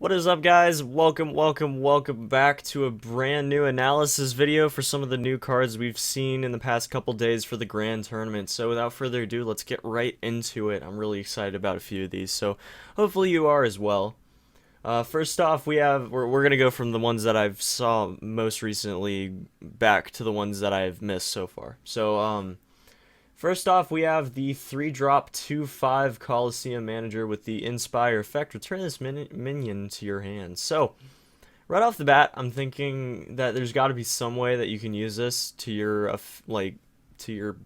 What is up, guys? Welcome back to a brand new analysis video for some of the new cards we've seen in the past couple days for the Grand Tournament. So without further ado, let's get right into it. I'm really excited about a few of these, so hopefully you are as well. First off, we're gonna go from the ones that I've saw most recently back to the ones that I've missed so far. First off, we have the 3-drop 2/5 Coliseum Manager with the Inspire effect. Return this minion to your hand. So, right off the bat, I'm thinking that there's got to be some way that you can use this to your to your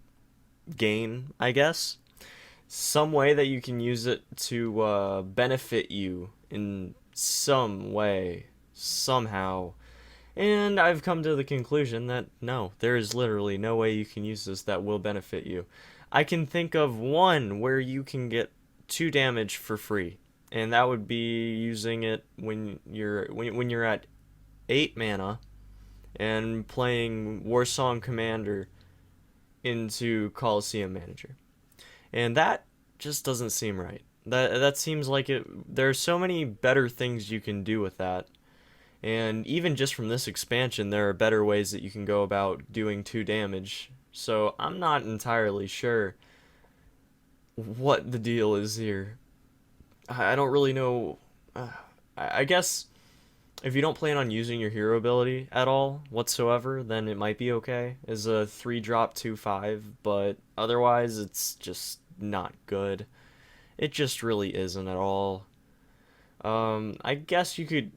gain, I guess. Some way that you can use it to benefit you in some way, somehow. And I've come to the conclusion that no, there is literally no way you can use this that will benefit you. I can think of one where you can get 2 damage for free, and that would be using it when you're at 8 mana and playing Warsong Commander into Coliseum Manager. And that just doesn't seem right. That seems like there are so many better things you can do with that. And even just from this expansion, there are better ways that you can go about doing 2 damage. So I'm not entirely sure what the deal is here. I don't really know. I guess if you don't plan on using your hero ability at all whatsoever, then it might be okay as a 3-drop 2/5. But otherwise, it's just not good. It just really isn't at all. I guess you could,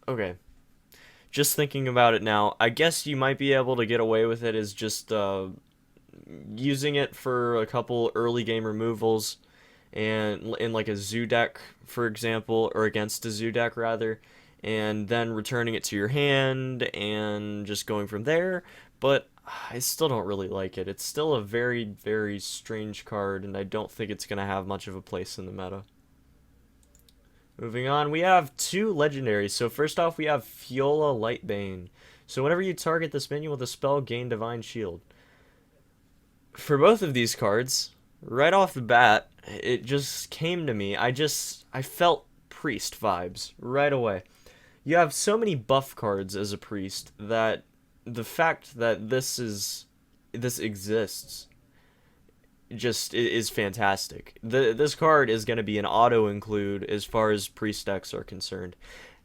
okay, just thinking about it now, I guess you might be able to get away with it as just, using it for a couple early game removals, and in like a zoo deck, for example, or against a zoo deck, rather, and then returning it to your hand, and just going from there, but I still don't really like it. It's still a very, very strange card, and I don't think it's going to have much of a place in the meta. Moving on, we have 2 legendaries. So first off, we have Fiola Lightbane. So whenever you target this minion with a spell, gain Divine Shield. For both of these cards, right off the bat, it just came to me. I felt Priest vibes right away. You have so many buff cards as a Priest that the fact that this exists just is fantastic. This card is going to be an auto include as far as priest decks are concerned,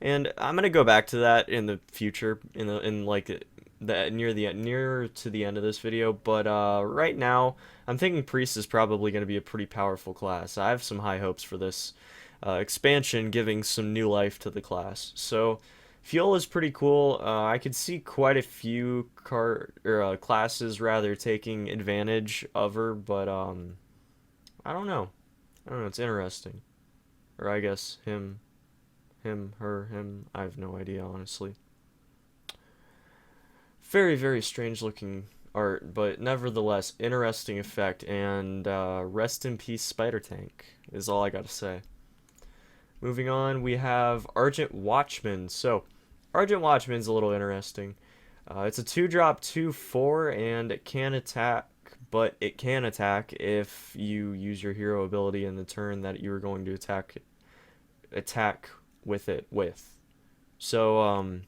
and I'm going to go back to that in the future, in like the nearer to the end of this video. But right now, I'm thinking priest is probably going to be a pretty powerful class. I have some high hopes for this expansion, giving some new life to the class. So Fuel is pretty cool. I could see quite a few classes rather taking advantage of her, but I don't know. It's interesting. Or I guess him, her, him. I have no idea, honestly. Very, very strange looking art, but nevertheless interesting effect. And rest in peace, Spider Tank is all I gotta say. Moving on, we have Argent Watchman. So Argent Watchman's a little interesting. It's a 2-drop 2/4, and it can attack, but it can attack if you use your hero ability in the turn that you're going to attack with it with. So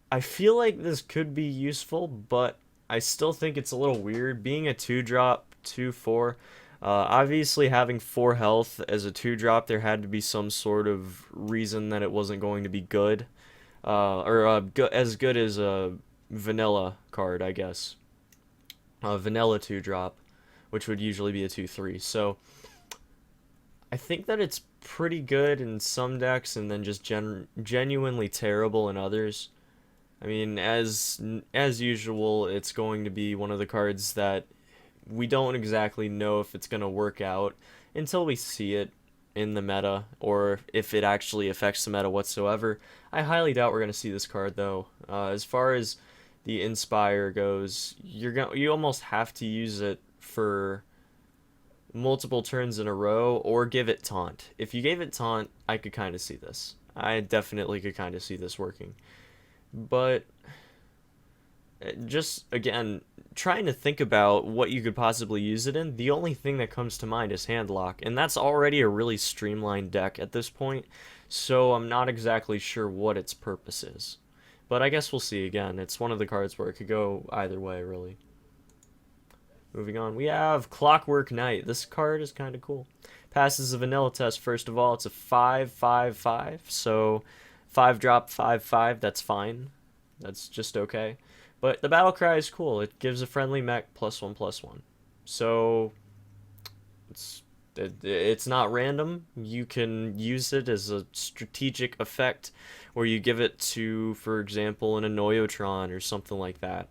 I feel like this could be useful, but I still think it's a little weird being a 2-drop 2/4. Obviously, having 4 health as a 2-drop, there had to be some sort of reason that it wasn't going to be good. As good as a vanilla card, I guess. A vanilla 2-drop, which would usually be a 2/3. So, I think that it's pretty good in some decks, and then just genuinely terrible in others. I mean, as usual, it's going to be one of the cards that we don't exactly know if it's going to work out until we see it in the meta, or if it actually affects the meta whatsoever. I highly doubt we're going to see this card, though. As far as the Inspire goes, you almost have to use it for multiple turns in a row, or give it Taunt. If you gave it Taunt, I could kind of see this. I definitely could kind of see this working. But just, again, trying to think about what you could possibly use it in, the only thing that comes to mind is Handlock, and that's already a really streamlined deck at this point. so I'm not exactly sure what its purpose is. But I guess we'll see. Again, it's one of the cards where it could go either way, really. Moving on, we have Clockwork Knight. This card is kind of cool. Passes the vanilla test, first of all. It's a 5/5/5, so 5 drop, 5/5, that's fine. That's just okay. But the battle cry is cool. It gives a friendly mech +1/+1. So it's not random. You can use it as a strategic effect, or you give it to, for example, an Annoyotron or something like that,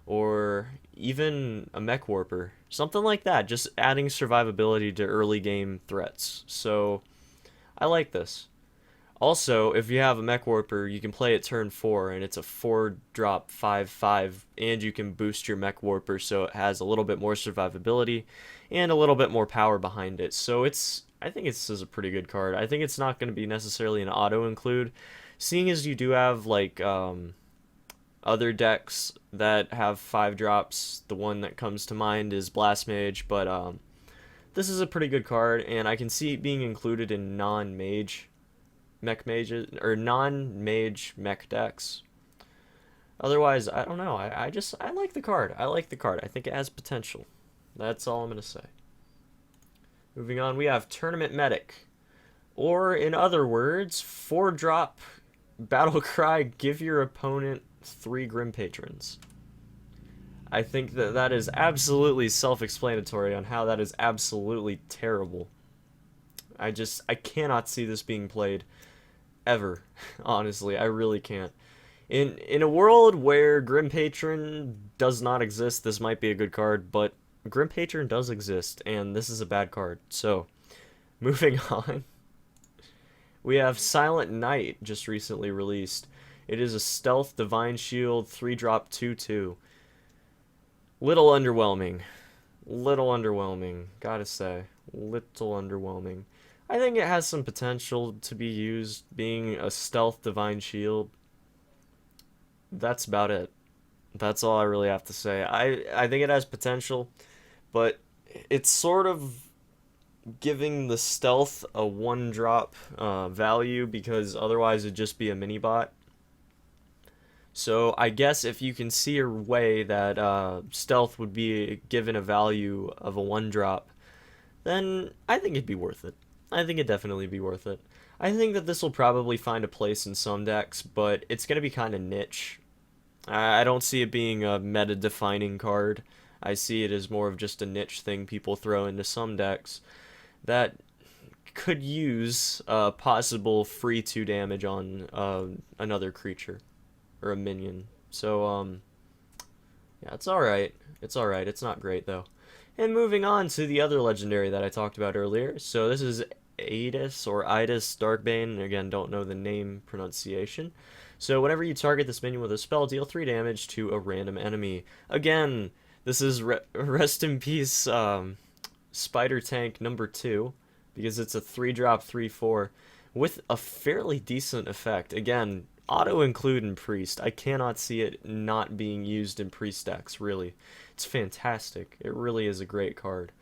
or even a Mech Warper, something like that. Just adding survivability to early game threats. So I like this. Also, if you have a Mech Warper, you can play it turn 4, and it's a 4 drop 5/5, and you can boost your Mech Warper so it has a little bit more survivability and a little bit more power behind it. So I think this is a pretty good card. I think it's not going to be necessarily an auto include, seeing as you do have like other decks that have 5 drops. The one that comes to mind is Blast Mage, but this is a pretty good card, and I can see it being included in non-mage mech mages or non-mage mech decks. Otherwise, I don't know. I like the card. I like the card. I think it has potential. That's all I'm gonna say. Moving on, we have Tournament Medic, or in other words, 4 drop battle cry. Give your opponent 3 Grim Patrons. I think that is absolutely self-explanatory on how that is absolutely terrible. I cannot see this being played ever. Honestly, I really can't. In a world where Grim Patron does not exist, this might be a good card, but Grim Patron does exist, and this is a bad card. So, moving on. We have Silent Knight, just recently released. It is a stealth divine shield 3 drop 2/2. Little underwhelming. Little underwhelming, gotta say. Little underwhelming. I think it has some potential to be used, being a stealth divine shield. That's about it. That's all I really have to say. I think it has potential, but it's sort of giving the stealth a 1 drop value, because otherwise it'd just be a mini bot. So I guess if you can see a way that stealth would be given a value of a 1 drop, then I think it'd be worth it. I think it'd definitely be worth it. I think that this will probably find a place in some decks, but it's going to be kind of niche. I don't see it being a meta-defining card. I see it as more of just a niche thing people throw into some decks that could use possible free 2 damage on another creature or a minion. So, yeah, it's alright. It's alright. It's not great, though. And moving on to the other legendary that I talked about earlier. So this is Adis or Idis Darkbane. Again, don't know the name pronunciation. So whenever you target this minion with a spell, deal 3 damage to a random enemy. Again, this is rest in peace Spider Tank number 2, because it's a 3 drop 3/4 with a fairly decent effect. Again, auto include in Priest. I cannot see it not being used in Priest decks, really. It's fantastic. It really is a great card.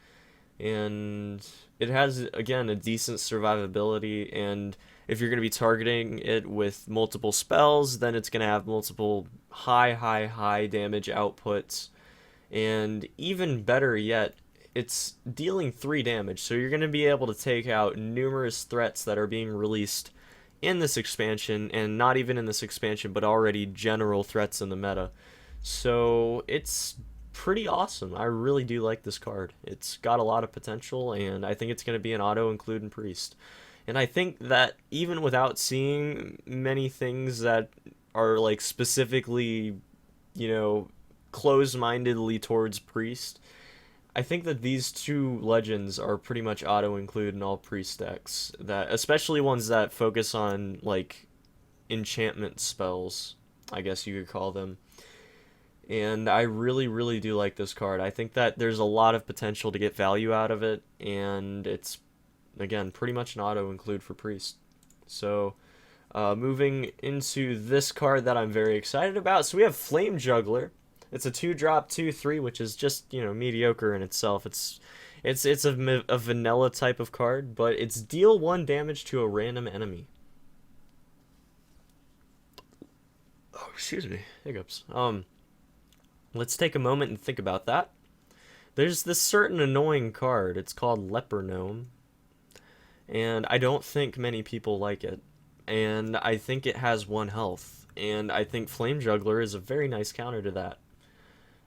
And it has, again, a decent survivability, and if you're going to be targeting it with multiple spells, then it's going to have multiple high damage outputs. And even better yet, it's dealing 3 damage, so you're going to be able to take out numerous threats that are being released in this expansion, and not even in this expansion, but already general threats in the meta. So it's pretty awesome. I really do like this card. It's got a lot of potential, and I think it's going to be an auto include in Priest. And I think that even without seeing many things that are like specifically, you know, close-mindedly towards Priest, I think that these 2 legends are pretty much auto include in all Priest decks, that especially ones that focus on like enchantment spells, I guess you could call them. And I really do like this card. I think that there's a lot of potential to get value out of it, and it's, again, pretty much an auto include for Priest. So moving into this card that I'm very excited about, so we have Flame Juggler. It's a 2 drop 2/3, which is just, you know, mediocre in itself. It's a vanilla type of card, but it's deal 1 damage to a random enemy. Oh, excuse me, hiccups. Let's take a moment and think about that. There's this certain annoying card. It's called Leper Gnome, and I don't think many people like it. And I think it has 1 health, and I think Flame Juggler is a very nice counter to that.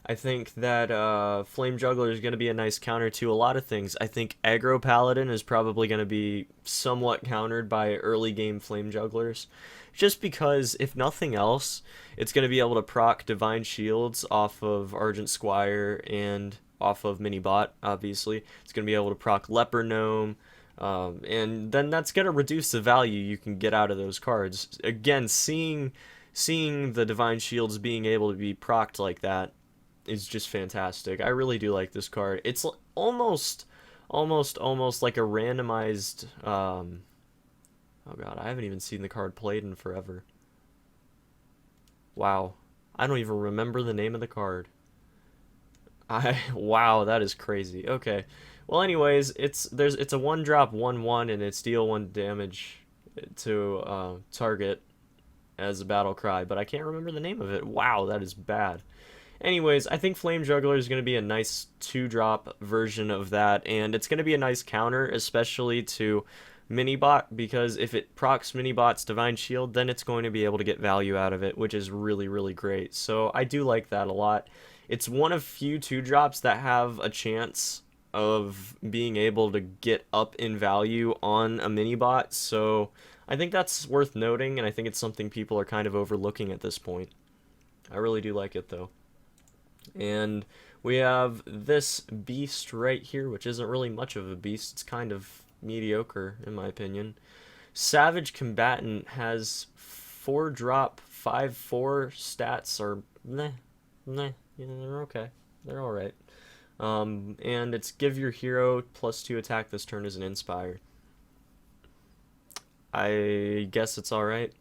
I think that Flame Juggler is going to be a nice counter to a lot of things. I think Aggro Paladin is probably going to be somewhat countered by early game Flame Jugglers. Just because, if nothing else, it's going to be able to proc Divine Shields off of Argent Squire and off of Minibot, obviously. It's going to be able to proc Leper Gnome, and then that's going to reduce the value you can get out of those cards. Again, seeing the Divine Shields being able to be procced like that is just fantastic. I really do like this card. It's almost like a randomized. Oh god, I haven't even seen the card played in forever. Wow, I don't even remember the name of the card. Wow, that is crazy. Okay, well, anyways, it's a 1-drop 1/1 and it's deal 1 damage to target as a battle cry, but I can't remember the name of it. Wow, that is bad. Anyways, I think Flame Juggler is going to be a nice 2-drop version of that, and it's going to be a nice counter, especially to Minibot, because if it procs Minibot's Divine Shield, then it's going to be able to get value out of it, which is really, really great. So I do like that a lot. It's one of few 2-drops that have a chance of being able to get up in value on a Minibot, so I think that's worth noting, and I think it's something people are kind of overlooking at this point. I really do like it, though. And we have this beast right here, which isn't really much of a beast. It's kind of mediocre, in my opinion. Savage Combatant has 4-drop, 5/4 stats, or yeah, they're okay. They're alright. And it's give your hero +2 attack this turn as an Inspire. I guess it's alright.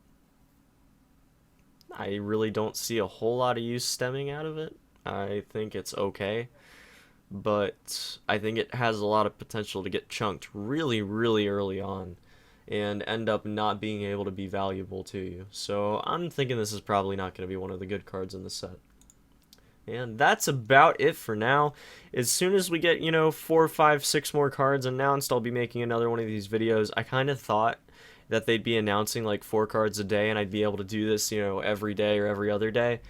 I really don't see a whole lot of use stemming out of it. I think it's okay, but I think it has a lot of potential to get chunked really, really early on and end up not being able to be valuable to you. So I'm thinking this is probably not going to be one of the good cards in the set. And that's about it for now. As soon as we get, 4, 5, 6 more cards announced, I'll be making another one of these videos. I kind of thought that they'd be announcing like 4 cards a day and I'd be able to do this, every day or every other day.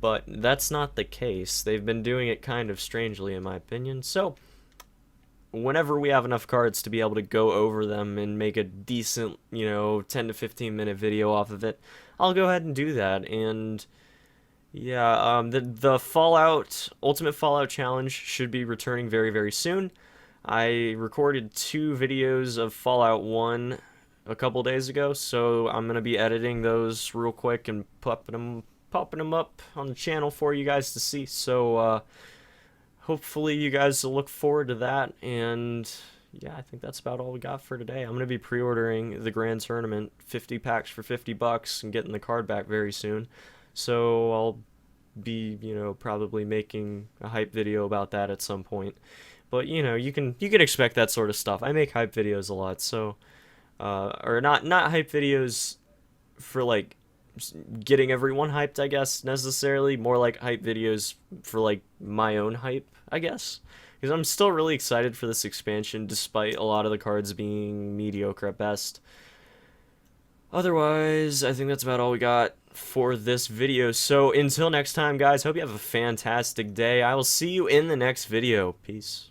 But that's not the case. They've been doing it kind of strangely, in my opinion. So, whenever we have enough cards to be able to go over them and make a decent, 10 to 15 minute video off of it, I'll go ahead and do that. And yeah, the Fallout Ultimate Fallout Challenge should be returning very, very soon. I recorded 2 videos of Fallout 1 a couple days ago, so I'm gonna be editing those real quick and popping them up on the channel for you guys to see. So hopefully you guys will look forward to that. And yeah, I think that's about all we got for today. I'm going to be pre-ordering the Grand Tournament 50 packs for $50 and getting the card back very soon. So I'll be, probably making a hype video about that at some point. But you can expect that sort of stuff. I make hype videos a lot, so or not hype videos for like getting everyone hyped, I guess, necessarily. More like hype videos for like my own hype, I guess, because I'm still really excited for this expansion despite a lot of the cards being mediocre at best. Otherwise, I think that's about all we got for this video. So until next time, guys, hope you have a fantastic day. I will see you in the next video. Peace.